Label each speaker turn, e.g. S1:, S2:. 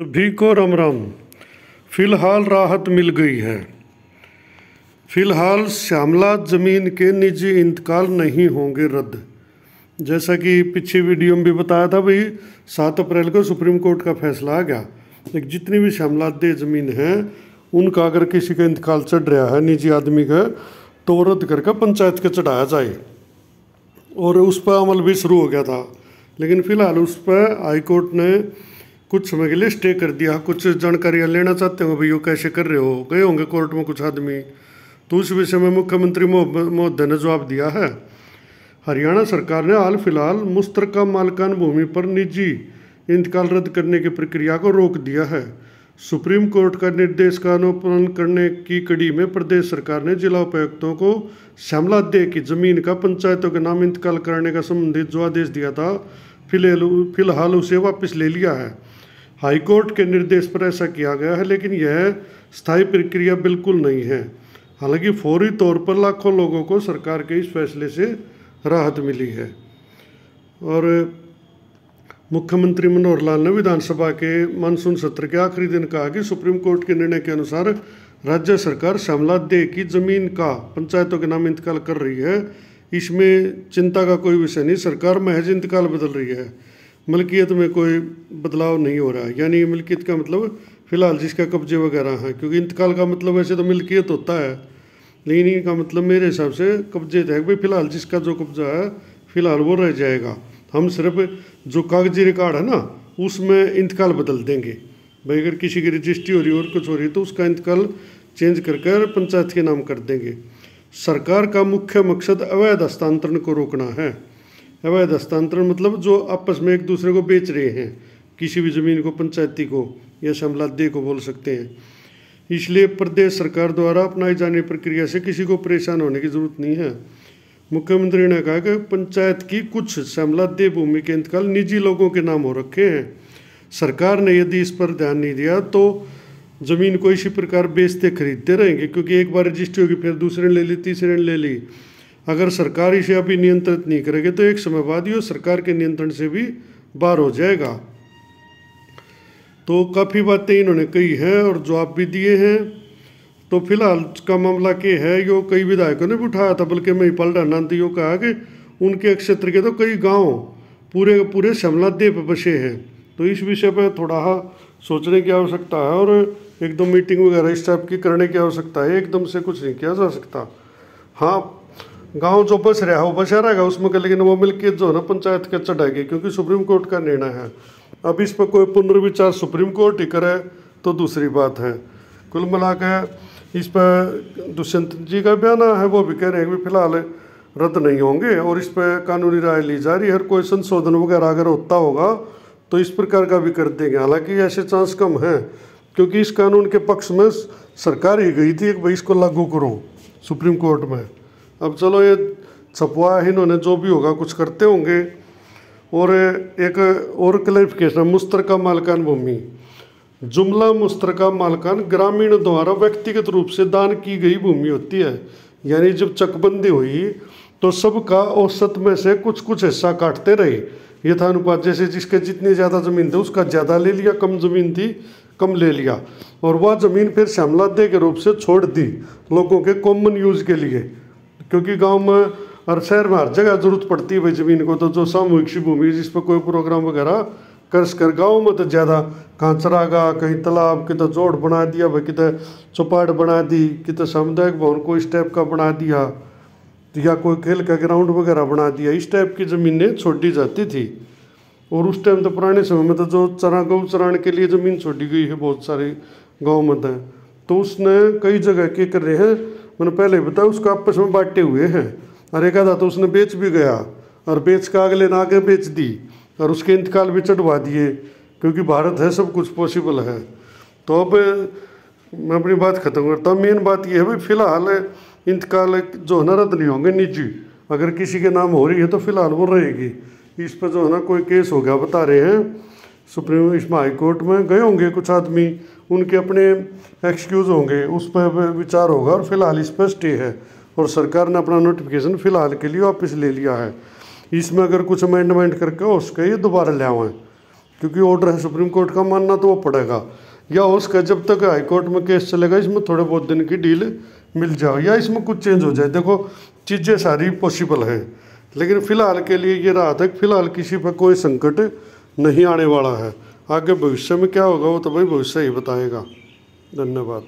S1: सभी को राम राम। फिलहाल राहत मिल गई है। फिलहाल श्यामला जमीन के निजी इंतकाल नहीं होंगे रद्द। जैसा कि पिछली वीडियो में भी बताया था भाई, 7 अप्रैल को सुप्रीम कोर्ट का फैसला आ गया। एक जितनी भी श्यामला दे जमीन है उनका अगर किसी का इंतकाल चढ़ रहा है निजी आदमी का, तो रद्द करके पंचायत के चढ़ाया जाए। और उस पर अमल भी शुरू हो गया था, लेकिन फिलहाल उस पर हाईकोर्ट ने कुछ समय के लिए स्टे कर दिया। कुछ जानकारियाँ लेना चाहते हो भाई, वो कैसे कर रहे हो, गए होंगे कोर्ट में कुछ आदमी, तो उस विषय में मुख्यमंत्री महोदय ने जवाब दिया है। हरियाणा सरकार ने हाल फिलहाल मुश्तरका मालिकान भूमि पर निजी इंतकाल रद्द करने की प्रक्रिया को रोक दिया है। सुप्रीम कोर्ट का निर्देश का अनुपालन करने की कड़ी में प्रदेश सरकार ने जिला उपायुक्तों को श्यामला दे की जमीन का पंचायतों के नाम इंतकाल करने का संबंधित जो आदेश दिया था, फिलहाल उसे वापस ले लिया है। हाईकोर्ट के निर्देश पर ऐसा किया गया है, लेकिन यह स्थायी प्रक्रिया बिल्कुल नहीं है। हालांकि फौरी तौर पर लाखों लोगों को सरकार के इस फैसले से राहत मिली है। और मुख्यमंत्री मनोहर लाल ने विधानसभा के मानसून सत्र के आखिरी दिन कहा कि सुप्रीम कोर्ट के निर्णय के अनुसार राज्य सरकार श्यामला दे की जमीन का पंचायतों के नाम इंतकाल कर रही है। इसमें चिंता का कोई विषय नहीं, सरकार महज इंतकाल बदल रही है, मलकियत में कोई बदलाव नहीं हो रहा है। यानी मिल्कियत का मतलब फिलहाल जिसका कब्जे वगैरह हैं, क्योंकि इंतकाल का मतलब वैसे तो मिल्कियत होता है, लेकिन इनका मतलब मेरे हिसाब से कब्जे थे भाई, फिलहाल जिसका जो कब्जा है फिलहाल वो रह जाएगा। हम सिर्फ जो कागजी रिकॉर्ड है ना उसमें इंतकाल बदल देंगे भाई। अगर किसी की रजिस्ट्री हो रही है और कुछ हो रही है तो उसका इंतकाल चेंज करके पंचायत के नाम कर देंगे। सरकार का मुख्य मकसद अवैध हस्तांतरण को रोकना है। अवैध हस्तांतरण मतलब जो आपस में एक दूसरे को बेच रहे हैं, किसी भी ज़मीन को, पंचायती को या श्यामला दे को बोल सकते हैं। इसलिए प्रदेश सरकार द्वारा अपनाई जाने प्रक्रिया से किसी को परेशान होने की जरूरत नहीं है। मुख्यमंत्री ने कहा कि पंचायत की कुछ श्यामला दे भूमि के इंतकाल निजी लोगों के नाम हो रखे हैं। सरकार ने यदि इस पर ध्यान नहीं दिया तो ज़मीन को इसी प्रकार बेचते खरीदते रहेंगे, क्योंकि एक बार रजिस्ट्री होगी फिर दूसरे ने ले ली, तीसरे ने ले ली। अगर सरकार इसे अभी नियंत्रित नहीं करेगी तो एक समय बाद ये सरकार के नियंत्रण से भी बाहर हो जाएगा। तो काफ़ी बातें इन्होंने कही हैं और जवाब भी दिए हैं। तो फिलहाल का मामला क्या है, यो कई विधायकों ने भी उठाया था, बल्कि मैं पल रहा तो यो कहा कि उनके क्षेत्र के तो कई गांव पूरे श्यामला दे पर बसे हैं। तो इस विषय पर थोड़ा सोचने की आवश्यकता है और एकदम मीटिंग वगैरह इस टाइप की करने की आवश्यकता है। एकदम से कुछ नहीं किया जा सकता। हाँ, गांव जो बस रहा है वो बसा रहेगा उसमें, लेकिन वो मिल्कियत जो है ना पंचायत के चढ़ाएगी, क्योंकि सुप्रीम कोर्ट का निर्णय है। अब इस पर कोई पुनर्विचार सुप्रीम कोर्ट ही करे तो दूसरी बात है। कुल मिलाकर इस पर दुष्यंत जी का बयान है, वो भी कह रहे हैं कि फिलहाल रद्द नहीं होंगे और इस पर कानूनी राय ली जा रही है। हर कोई संशोधन वगैरह अगर होता होगा तो इस प्रकार का भी कर देंगे। हालांकि ऐसे चांस कम है, क्योंकि इस कानून के पक्ष में सरकार ही गई थी कि भाई इसको लागू करो सुप्रीम कोर्ट में। अब चलो ये छपवा इन्होंने जो भी होगा कुछ करते होंगे। और एक और क्लैरिफिकेशन, मुश्तरका मालिकान भूमि, जुमला मुश्तरका मालिकान ग्रामीण द्वारा व्यक्तिगत रूप से दान की गई भूमि होती है। यानी जब चकबंदी हुई तो सबका औसत में से कुछ कुछ हिस्सा काटते रहे यथानुपात, जैसे जिसके जितनी ज़्यादा ज़मीन थी उसका ज़्यादा ले लिया, कम ज़मीन थी कम ले लिया। और वह ज़मीन फिर श्यामला दे के रूप से छोड़ दी लोगों के कॉमन यूज़ के लिए, क्योंकि गांव में और शहर में हर जगह जरूरत पड़ती है भाई ज़मीन को। तो जो सामूहिक सी भूमि जिस पर कोई प्रोग्राम वगैरह कर गाँव में तो ज़्यादा कहाँ चरागा, कहीं तालाब, कितना जोड़ बना दिया भाई, कितना चौपाट बना दी, कितना सामुदायिक भवन को इस टाइप का बना दिया, या कोई खेल का ग्राउंड वगैरह बना दिया। इस टाइप की ज़मीनें छोड़ी जाती थी। और उस टाइम तो पुराने समय में तो जो गौ चराने के लिए ज़मीन छोड़ी गई है बहुत सारे गाँव में तो उसने कई जगह के कर रहे हैं, मैंने पहले बताया, उसको आपस में बांटे हुए हैं। और एक आधा तो उसने बेच भी गया और बेच का अगले ने आगे बेच दी और उसके इंतकाल भी चढ़वा दिए, क्योंकि भारत है सब कुछ पॉसिबल है। तो अब मैं अपनी बात खत्म करता हूँ। मेन बात यह है भाई, फिलहाल इंतकाल जो है ना रद्द नहीं होंगे निजी। अगर किसी के नाम हो रही है तो फिलहाल वो रहेगी। इस पर जो है ना कोई केस हो गया बता रहे हैं सुप्रीम, इसमें हाई कोर्ट में गए होंगे कुछ आदमी, उनके अपने एक्सक्यूज़ होंगे, उस पर विचार होगा। और फिलहाल इस पर स्टे है और सरकार ने अपना नोटिफिकेशन फिलहाल के लिए वापस ले लिया है। इसमें अगर कुछ अमेंडमेंट करके हो सके ये दोबारा ले आए, क्योंकि ऑर्डर है सुप्रीम कोर्ट का, मानना तो वो पड़ेगा। या हो उसका जब तक हाई कोर्ट में केस चलेगा इसमें थोड़े बहुत दिन की डील मिल जाओ, या इसमें कुछ चेंज हो जाए। देखो चीज़ें सारी पॉसिबल हैं, लेकिन फिलहाल के लिए ये रहा था कि फिलहाल किसी पर कोई संकट नहीं आने वाला है। आगे भविष्य में क्या होगा वो तो भाई भविष्य ही बताएगा। धन्यवाद।